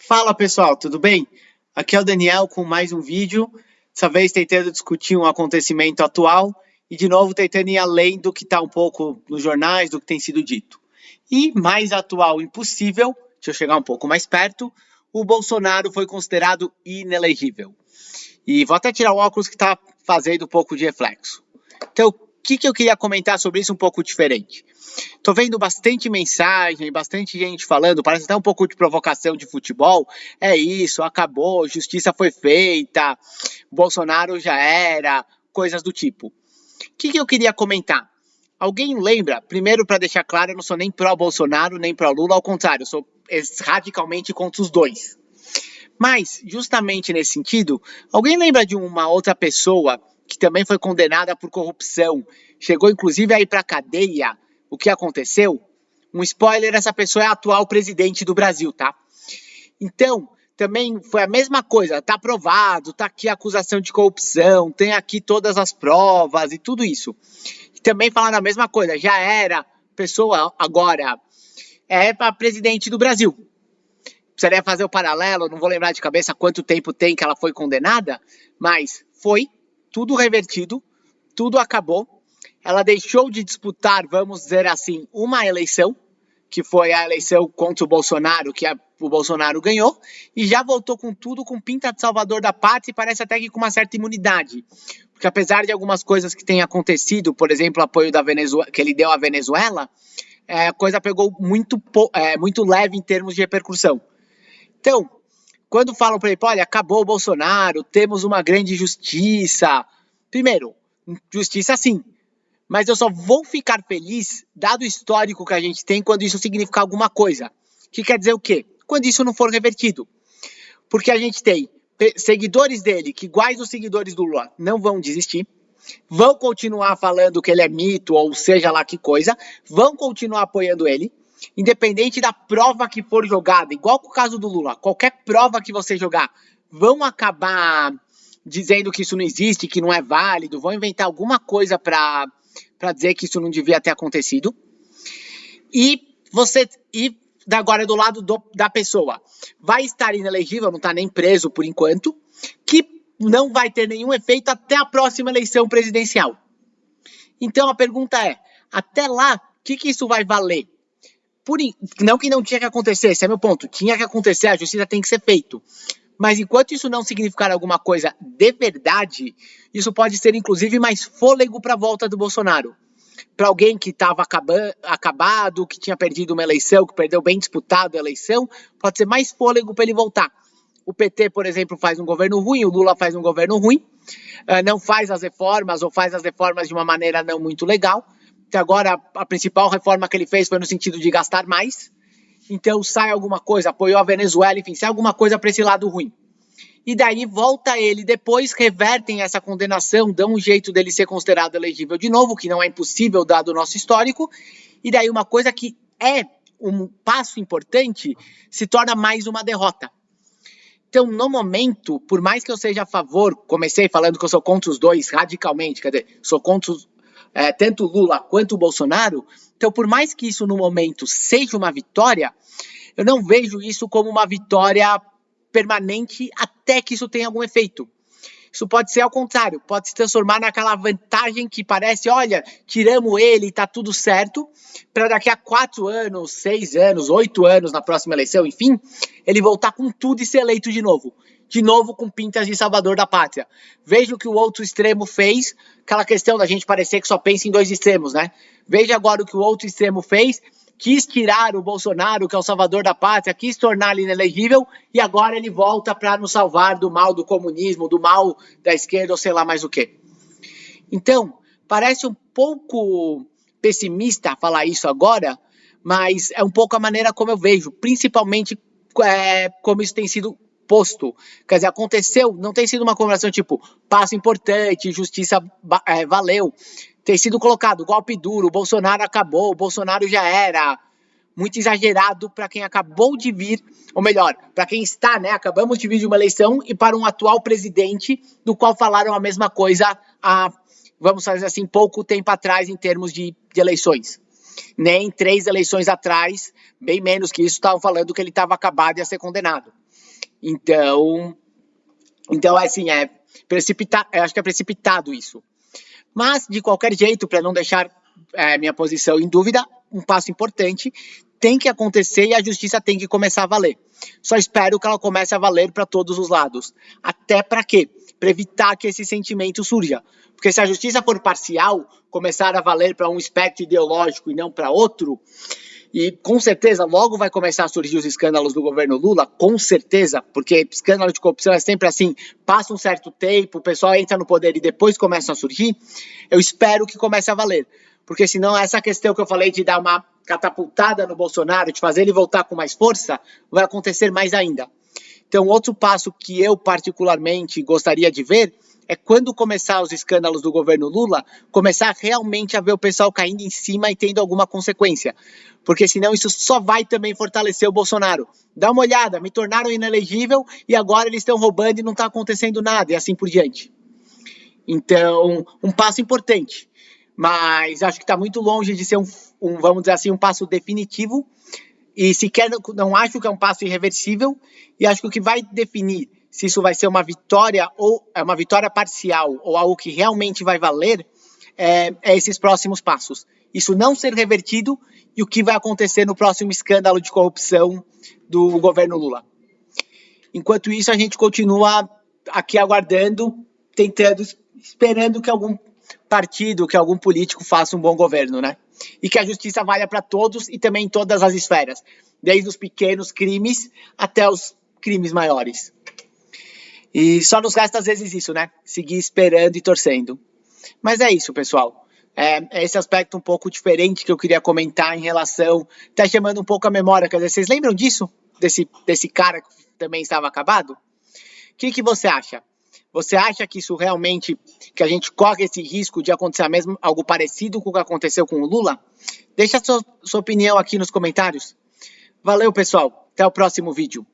Fala pessoal, tudo bem? Aqui é o Daniel com mais um vídeo, dessa vez tentando discutir um acontecimento atual e de novo tentando ir além do que está um pouco nos jornais, do que tem sido dito. E mais atual impossível, deixa eu chegar um pouco mais perto, o Bolsonaro foi considerado inelegível. E vou até tirar o óculos que está fazendo um pouco de reflexo. Então, o que eu queria comentar sobre isso um pouco diferente? Tô vendo bastante mensagem, bastante gente falando, parece até um pouco de provocação de futebol. É isso, acabou, justiça foi feita, Bolsonaro já era, coisas do tipo. O que eu queria comentar? Alguém lembra? Primeiro, para deixar claro, eu não sou nem pró-Bolsonaro, nem pró-Lula, ao contrário, eu sou radicalmente contra os dois. Mas, justamente nesse sentido, alguém lembra de uma outra pessoa que também foi condenada por corrupção, chegou inclusive a ir para a cadeia? O que aconteceu? Um spoiler, essa pessoa é a atual presidente do Brasil, tá? Então, também foi a mesma coisa, tá provado, tá aqui a acusação de corrupção, tem aqui todas as provas e tudo isso. E também falaram a mesma coisa, já era pessoa, agora é para presidente do Brasil. Precisaria fazer o paralelo, não vou lembrar de cabeça quanto tempo tem que ela foi condenada, mas foi tudo revertido, tudo acabou. Ela deixou de disputar, vamos dizer assim, uma eleição, que foi a eleição contra o Bolsonaro, que o Bolsonaro ganhou, e já voltou com tudo, com pinta de salvador da pátria, e parece até que com uma certa imunidade. Porque apesar de algumas coisas que têm acontecido, por exemplo, o apoio da Venezuela, que ele deu à Venezuela, a coisa pegou muito leve em termos de repercussão. Então, quando falam para ele, olha, acabou o Bolsonaro, temos uma grande justiça. Primeiro, justiça sim, mas eu só vou ficar feliz, dado o histórico que a gente tem, quando isso significar alguma coisa. Que quer dizer o quê? Quando isso não for revertido. Porque a gente tem seguidores dele, que iguais os seguidores do Lula, não vão desistir, vão continuar falando que ele é mito, ou seja lá que coisa, vão continuar apoiando ele, independente da prova que for jogada, igual com o caso do Lula, qualquer prova que você jogar, vão acabar dizendo que isso não existe, que não é válido, vão inventar alguma coisa para dizer que isso não devia ter acontecido. E agora do lado da pessoa, vai estar inelegível, não está nem preso por enquanto, que não vai ter nenhum efeito até a próxima eleição presidencial. Então a pergunta é, até lá, o que isso vai valer? Não que não tinha que acontecer, esse é meu ponto, tinha que acontecer, a justiça tem que ser feita. Mas enquanto isso não significar alguma coisa de verdade, isso pode ser inclusive mais fôlego para a volta do Bolsonaro. Para alguém que estava acabado, que tinha perdido uma eleição, que perdeu bem disputado a eleição, pode ser mais fôlego para ele voltar. O PT, por exemplo, faz um governo ruim, o Lula faz um governo ruim, não faz as reformas ou faz as reformas de uma maneira não muito legal. Então agora a principal reforma que ele fez foi no sentido de gastar mais. Então sai alguma coisa, apoiou a Venezuela, enfim, sai alguma coisa para esse lado ruim. E daí volta ele, depois revertem essa condenação, dão um jeito dele ser considerado elegível de novo, que não é impossível dado o nosso histórico, e daí uma coisa que é um passo importante se torna mais uma derrota. Então, no momento, por mais que eu seja a favor, comecei falando que eu sou contra os dois radicalmente, quer dizer, sou contra tanto o Lula quanto o Bolsonaro, então por mais que isso no momento seja uma vitória, eu não vejo isso como uma vitória permanente até que isso tenha algum efeito. Isso pode ser ao contrário, pode se transformar naquela vantagem que parece, olha, tiramos ele, tá tudo certo, para daqui a 4 anos, 6 anos, 8 anos na próxima eleição, enfim, ele voltar com tudo e ser eleito de novo com pintas de salvador da pátria. Veja o que o outro extremo fez, aquela questão da gente parecer que só pensa em dois extremos, né? Veja agora o que o outro extremo fez, quis tirar o Bolsonaro, que é o salvador da pátria, quis torná-lo inelegível, e agora ele volta para nos salvar do mal do comunismo, do mal da esquerda, ou sei lá mais o quê. Então, parece um pouco pessimista falar isso agora, mas é um pouco a maneira como eu vejo, principalmente como isso tem sido posto. Quer dizer, aconteceu, não tem sido uma comemoração tipo, passo importante, justiça valeu. Tem sido colocado golpe duro, o Bolsonaro acabou, o Bolsonaro já era. Muito exagerado para quem acabou de vir, ou melhor, para quem está, né? Acabamos de vir de uma eleição e para um atual presidente do qual falaram a mesma coisa há, vamos fazer assim, pouco tempo atrás em termos de eleições. Nem 3 eleições atrás, bem menos que isso, estavam falando que ele estava acabado e ia ser condenado. Então assim, eu acho que é precipitado isso. Mas, de qualquer jeito, para não deixar minha posição em dúvida, um passo importante tem que acontecer e a justiça tem que começar a valer. Só espero que ela comece a valer para todos os lados. Até para quê? Para evitar que esse sentimento surja. Porque se a justiça for parcial, começar a valer para um espectro ideológico e não para outro, e com certeza logo vai começar a surgir os escândalos do governo Lula, com certeza, porque escândalo de corrupção é sempre assim, passa um certo tempo, o pessoal entra no poder e depois começam a surgir. Eu espero que comece a valer, porque senão essa questão que eu falei de dar uma catapultada no Bolsonaro, de fazer ele voltar com mais força, vai acontecer mais ainda. Então, outro passo que eu particularmente gostaria de ver é quando começar os escândalos do governo Lula, começar realmente a ver o pessoal caindo em cima e tendo alguma consequência. Porque senão isso só vai também fortalecer o Bolsonaro. Dá uma olhada, me tornaram inelegível e agora eles estão roubando e não está acontecendo nada, e assim por diante. Então, um passo importante. Mas acho que está muito longe de ser vamos dizer assim, um passo definitivo. E sequer não acho que é um passo irreversível. E acho que o que vai definir se isso vai ser uma vitória ou é uma vitória parcial ou algo que realmente vai valer é esses próximos passos. Isso não ser revertido e o que vai acontecer no próximo escândalo de corrupção do governo Lula. Enquanto isso, a gente continua aqui aguardando, tentando, esperando que algum partido, que algum político faça um bom governo, né? E que a justiça valha para todos e também em todas as esferas, desde os pequenos crimes até os crimes maiores. E só nos resta às vezes isso, né? Seguir esperando e torcendo. Mas é isso, pessoal. É esse aspecto um pouco diferente que eu queria comentar em relação, tá chamando um pouco a memória, quer dizer, vocês lembram disso? Desse cara que também estava acabado? O que você acha? Você acha que isso realmente, que a gente corre esse risco de acontecer mesmo algo parecido com o que aconteceu com o Lula? Deixa a sua opinião aqui nos comentários. Valeu, pessoal. Até o próximo vídeo.